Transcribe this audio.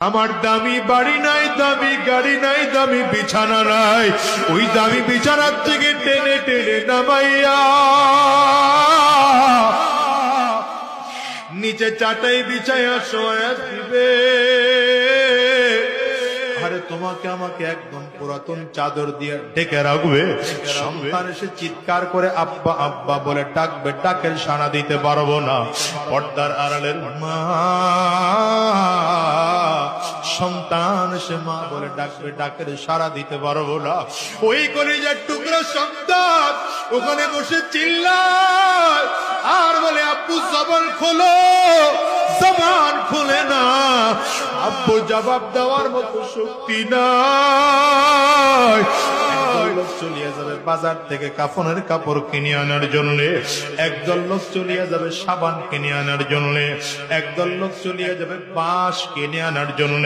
আমার দামি বাড়ি নাই, দামি গাড়ি নাই, দামি বিছানা নাই, ওই দামি বিছানার থেকে টেনে টেনে নামাইয়া নিচে চাটাই বিছাইয়া শোয়া দিবে। আরে তোমাকে আমাকে একদম পুরাতন চাদর দিয়ে ঢেকে রাখবে। সন্তান এসে চিৎকার করে আব্বা আব্বা বলে ডাকবে, ডাকের সাড়া দিতে পারবো না। পর্দার আড়ালের মা সন্তান এসে মা বলে ডাকবে, ডাকের সাড়া দিতে পারবো না। ওই কলিজার টুকরা সন্তান ওখানে বসে চিল্লায় আর বলে আব্বু জবান খোলো, জবান খুলে না। আব্বু জবাব দেওয়ার মতো শক্তি নাই। একদল লোক চলিয়ে যাবে বাজার থেকে কাফনের কাপড় কিনে আনার জন্য, একদল লোক চলিয়ে যাবে সাবান কিনে আনার জন্য, একদল লোক চলিয়ে যাবে বাঁশ কিনে আনার জন্য।